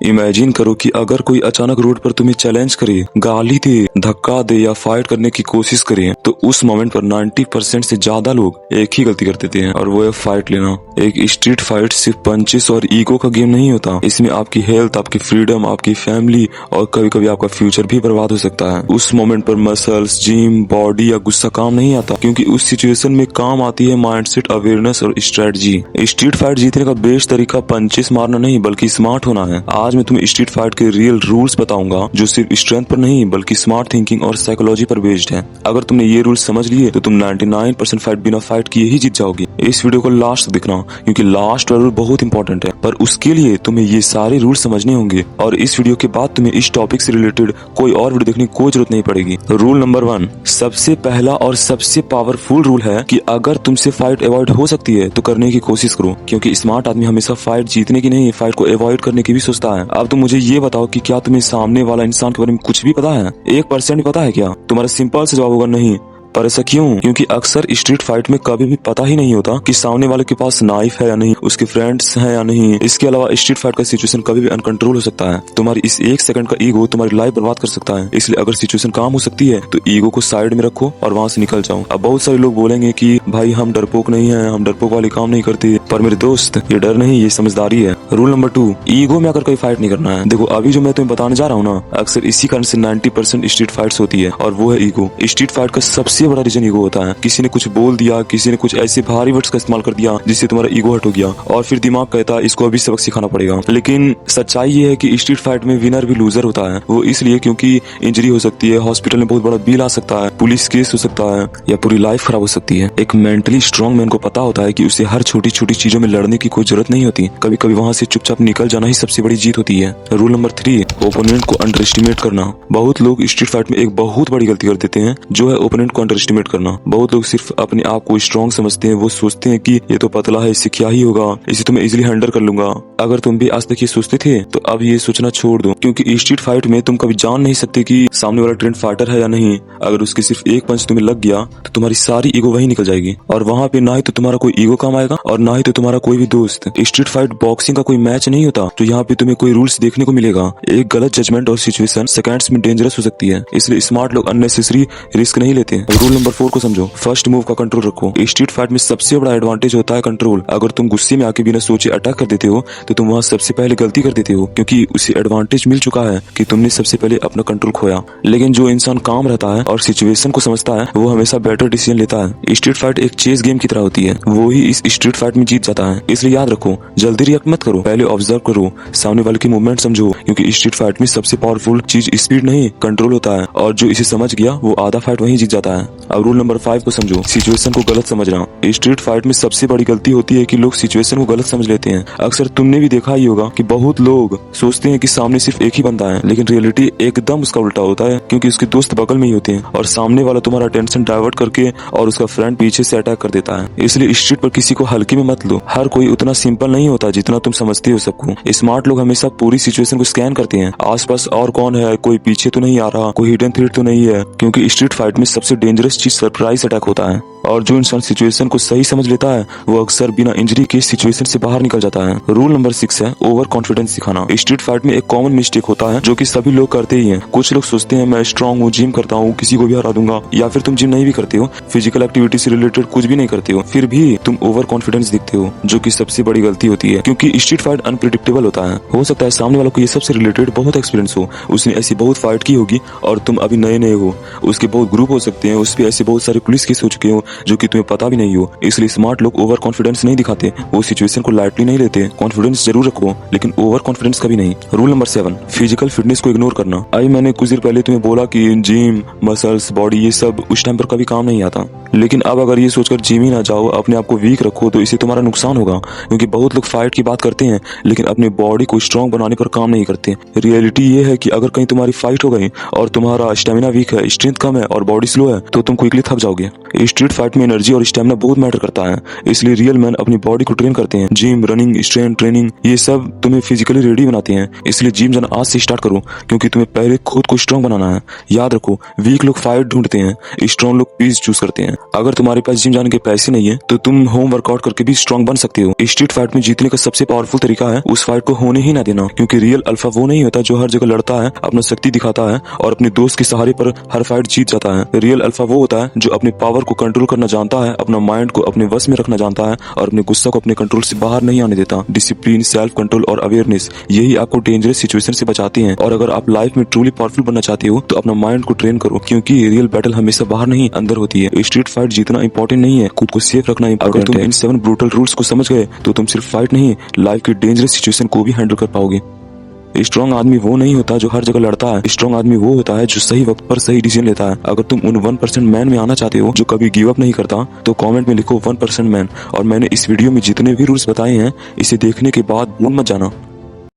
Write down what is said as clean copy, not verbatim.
Imagine करो कि अगर कोई अचानक रोड पर तुम्हें चैलेंज करे, गाली दे, धक्का दे या फाइट करने की कोशिश करे, तो उस मोमेंट पर 90% से ज्यादा लोग एक ही गलती कर देते हैं, और वो है फाइट लेना। एक स्ट्रीट फाइट सिर्फ पंचेस और ईगो का गेम नहीं होता। इसमें आपकी हेल्थ, आपकी फ्रीडम, आपकी फैमिली और कभी कभी आपका फ्यूचर भी बर्बाद हो सकता है। उस मोमेंट पर मसल्स, जिम, बॉडी या गुस्सा काम नहीं आता, क्योंकि उस सिचुएशन में काम आती है माइंडसेट, अवेयरनेस और स्ट्रेटजी। स्ट्रीट फाइट जीतने का बेस्ट तरीका पंचेस मारना नहीं बल्कि स्मार्ट होना है। आज मैं तुम्हें स्ट्रीट फाइट के रियल रूल्स बताऊंगा, जो सिर्फ स्ट्रेंथ पर नहीं बल्कि स्मार्ट थिंकिंग और साइकोलॉजी पर बेस्ड है। अगर तुमने ये रूल्स समझ लिए तो तुम 99% फाइट बिना फाइट किए ही जीत जाओगे। इस वीडियो को लास्ट तक देखना, क्योंकि लास्ट वाला रूल बहुत इंपॉर्टेंट है, पर उसके लिए तुम्हें ये सारे रूल समझने होंगे। और इस वीडियो के बाद तुम्हें इस टॉपिक से रिलेटेड कोई और वीडियो देखने की कोई जरूरत नहीं पड़ेगी। रूल नंबर 1, सबसे पहला और सबसे पावरफुल रूल है कि अगर तुमसे फाइट अवॉइड हो सकती है तो करने की कोशिश करो, क्योंकि स्मार्ट आदमी हमेशा फाइट जीतने की नहीं, फाइट को अवॉइड करने की भी सोचता है। अब तुम मुझे ये बताओ कि क्या तुम्हें सामने वाला इंसान के बारे में कुछ भी पता है? 1% पता है क्या? तुम्हारा सिंपल से जवाब होगा नहीं। पर ऐसा क्यों? क्योंकि अक्सर स्ट्रीट फाइट में कभी भी पता ही नहीं होता कि सामने वाले के पास नाइफ है या नहीं, उसके फ्रेंड्स हैं या नहीं। इसके अलावा स्ट्रीट फाइट का सिचुएशन कभी भी अनकंट्रोल हो सकता है। तुम्हारी इस 1 सेकंड का ईगो तुम्हारी लाइफ बर्बाद कर सकता है। इसलिए अगर सिचुएशन काम हो सकती है तो ईगो को साइड में रखो और वहाँ से निकल जाओ। अब बहुत सारे लोग बोलेंगे कि भाई हम डरपोक नहीं है, हम डरपोक वाले काम नहीं करते। पर मेरे दोस्त, ये डर नहीं, ये समझदारी है। रूल नंबर 2, ईगो में अगर कोई फाइट नहीं करना है। देखो अभी जो मैं तुम्हें बताने जा रहा हूँ ना, अक्सर इसी कारण से 90% स्ट्रीट फाइट्स होती है, और वो है ईगो। स्ट्रीट फाइट का सबसे बड़ा रीजन ईगो होता है। किसी ने कुछ बोल दिया, किसी ने कुछ ऐसे भारी वर्ड्स का इस्तेमाल कर दिया जिससे तुम्हारा ईगो हट हो गया, और फिर दिमाग कहता है इसको अभी सबक सिखाना पड़ेगा। लेकिन सच्चाई ये है कि स्ट्रीट फाइट में विनर भी लूजर होता है। वो इसलिए क्योंकि इंजरी हो सकती है, हॉस्पिटल में बहुत बड़ा बिल आ सकता है, पुलिस केस हो सकता है, या पूरी लाइफ खराब हो सकती है। एक मेंटली स्ट्रॉन्ग मैन को पता होता है कि उसे हर छोटी छोटी चीजों में लड़ने की कोई जरूरत नहीं होती। कभी कभी वहाँ से चुपचाप निकल जाना ही सबसे बड़ी जीत होती है। रूल नंबर 3, ओपोनेंट को अंडर एस्टिमेट करना। बहुत लोग स्ट्रीट फाइट में एक बहुत बड़ी गलती कर देते हैं, जो है ओपोनेंट को अंडर एस्टिमेट करना। बहुत लोग सिर्फ अपने आप को स्ट्रॉन्ग समझते हैं। वो सोचते हैं कि ये तो पतला है, इससे क्या ही होगा, इसे तो मैं इजीली हैंडल कर लूंगा। अगर तुम भी आज तक ये सोचते थे तो अब ये सोचना छोड़ दो, क्योंकि स्ट्रीट फाइट में तुम कभी जान नहीं सकते कि सामने वाला ट्रेंड फाइटर है या नहीं। अगर उसके सिर्फ एक पंच तुम्हें लग गया तो तुम्हारी सारी ईगो वहीं निकल जाएगी, और वहाँ पे ना ही तो तुम्हारा कोई ईगो काम आएगा और ना ही तो तुम्हारा कोई भी दोस्त। स्ट्रीट फाइट बॉक्सिंग का कोई मैच नहीं होता, तो यहाँ पे तुम्हें कोई रूल्स देखने को मिलेगा। एक गलत जजमेंट और सिचुएशन सेकंड्स में डेंजरस हो सकती है, इसलिए स्मार्ट लोग अननेसेसरी रिस्क नहीं लेते। रूल नंबर 4 को समझो, फर्स्ट मूव का कंट्रोल रखो। स्ट्रीट फाइट में सबसे बड़ा एडवांटेज होता है कंट्रोल। अगर तुम गुस्से में आके बिना सोचे अटैक कर देते हो तो तुम वहाँ सबसे पहले गलती कर देते हो, क्योंकि उसे एडवांटेज मिल चुका है कि तुमने सबसे पहले अपना कंट्रोल खोया। लेकिन जो इंसान काम रहता है और सिचुएशन को समझता है, वो हमेशा बेटर डिसीजन लेता है। स्ट्रीट फाइट एक चेस गेम की तरह होती है, वो ही इस स्ट्रीट फाइट में जीत जाता है। इसलिए याद रखो, जल्दी रिएक्ट मत करो, पहले ऑब्जर्व करो, सामने वाले की मूवमेंट समझो, क्योंकि स्ट्रीट फाइट में सबसे पावरफुल चीज स्पीड नहीं कंट्रोल होता है, और जो इसे समझ गया वो आधा फाइट वहीं जीत जाता है। अब रूल नंबर 5 को समझो, सिचुएशन को गलत समझना। स्ट्रीट फाइट में सबसे बड़ी गलती होती है कि लोग सिचुएशन को गलत समझ लेते हैं। अक्सर तुमने भी देखा ही होगा कि बहुत लोग सोचते हैं कि सामने सिर्फ एक ही बंदा है, लेकिन रियलिटी एकदम उसका उल्टा होता है, क्योंकि उसके दोस्त बगल में ही होते हैं और सामने वाला तुम्हारा अटेंशन डाइवर्ट करके और उसका फ्रेंड पीछे से अटैक कर देता है। इसलिए स्ट्रीट पर किसी को हल्के में मत लो। हर कोई उतना सिंपल नहीं होता जितना तुम समझते हो सबको। स्मार्ट लोग हमेशा पूरी सिचुएशन को स्कैन करते हैं, आसपास और कौन है, कोई पीछे तो नहीं आ रहा, कोई हिडन थ्रेट तो नहीं है, क्योंकि स्ट्रीट फाइट में सबसे डेंजरस चीज सरप्राइज अटैक होता है। और जो इंसान सिचुएशन को सही समझ लेता है वो अक्सर बिना इंजरी के सिचुएशन से बाहर निकल जाता है। रूल नंबर 6 है ओवर कॉन्फिडेंस दिखाना। स्ट्रीट फाइट में एक कॉमन मिस्टेक होता है जो कि सभी लोग करते ही हैं। कुछ लोग सोचते हैं मैं स्ट्रांग हूँ, जिम करता हूँ, किसी को भी हरा दूंगा, या फिर तुम जिम नहीं भी करते हो, फिजिकल एक्टिविटी से रिलेटेड कुछ भी नहीं करते हो, फिर भी तुम ओवर कॉन्फिडेंस दिखते हो, जो कि सबसे बड़ी गलती होती है। क्योंकि स्ट्रीट फाइट अनप्रिडिक्टेबल होता है। हो सकता है सामने वालों को ये सबसे रिलेटेड बहुत एक्सपीरियंस हो, उसने ऐसी बहुत फाइट की होगी और तुम अभी नए नए हो, उसके बहुत ग्रुप हो सकते हैं, उस पर ऐसे बहुत सारे पुलिस केस हो चुके हो जो कि तुम्हें पता भी नहीं हो। इसलिए स्मार्ट लोग ओवर कॉन्फिडेंस नहीं दिखाते, वो सिचुएशन को लाइटली नहीं लेते। कॉन्फिडेंस जरूर रखो, लेकिन ओवर कॉन्फिडेंस कभी नहीं। रूल नंबर 7, फिजिकल फिटनेस को इग्नोर करना। अभी मैंने कुछ देर पहले तुम्हें बोला कि जिम, मसल्स, बॉडी ये सब उस टाइम पर कभी काम नहीं आता, लेकिन अब अगर ये सोचकर जिम ही ना जाओ, अपने आप को वीक रखो, तो इससे तुम्हारा नुकसान होगा। क्योंकि बहुत लोग फाइट की बात करते हैं लेकिन अपने बॉडी को स्ट्रॉन्ग बनाने पर काम नहीं करते। रियलिटी ये है कि अगर कहीं तुम्हारी फाइट हो गई और तुम्हारा स्टेमिना वीक है, स्ट्रेंथ कम है और बॉडी स्लो है, तो तुम क्विकली थक जाओगे। स्ट्रीट फाइट में एनर्जी और स्टेमिना बहुत मैटर करता है, इसलिए रियल मैन अपनी बॉडी को ट्रेन करते हैं। जिम, रनिंग, स्ट्रेंथ ट्रेनिंग ये सब तुम्हें फिजिकली रेडी बनाते हैं। इसलिए जिम जाना आज से स्टार्ट करो, क्योंकि तुम्हें पहले खुद को स्ट्रॉन्ग बनाना है। याद रखो, वीक लोग फाइट ढूंढते हैं, स्ट्रॉन्ग लोग पीस चूज करते हैं। अगर तुम्हारे पास जिम जाने के पैसे नहीं है तो तुम होम वर्कआउट करके भी स्ट्रांग बन सकते हो। स्ट्रीट फाइट में जीतने का सबसे पावरफुल तरीका है उस फाइट को होने ही ना देना, क्योंकि रियल अल्फा वो नहीं होता जो हर जगह लड़ता है, अपना शक्ति दिखाता है और अपने दोस्त के सहारे पर हर फाइट जीत जाता है। रियल अल्फा वो होता है जो अपने पावर को कंट्रोल करना जानता है, अपना माइंड को अपने वश में रखना जानता है और अपने गुस्सा को अपने कंट्रोल से बाहर नहीं आने देता। डिसिप्लिन, सेल्फ कंट्रोल और अवेयरनेस यही आपको डेंजरस सिचुएशन से बचाती हैं। और अगर आप लाइफ में ट्रूली पावरफुल बनना चाहते हो तो अपना माइंड को ट्रेन करो, क्योंकि रियल बैटल हमेशा बाहर नहीं अंदर होती है। स्ट्रीट फाइट जीतना इंपॉर्टेंट नहीं है, खुद को सेफ रखना इंपॉर्टेंट है। अगर तुम इन 7 ब्रूटल रूल्स को समझ गए तो तुम सिर्फ फाइट नहीं, लाइफ की डेंजरस सिचुएशन को भी हैंडल कर पाओगे। स्ट्रॉन्ग आदमी वो नहीं होता जो हर जगह लड़ता है, स्ट्रॉन्ग आदमी वो होता है जो सही वक्त पर सही डिसीजन लेता है। अगर तुम उन 1% मैन में आना चाहते हो जो कभी गिव अप नहीं करता तो कमेंट में लिखो 1% मैन। और मैंने इस वीडियो में जितने भी रूल्स बताए हैं इसे देखने के बाद भूल मत जाना।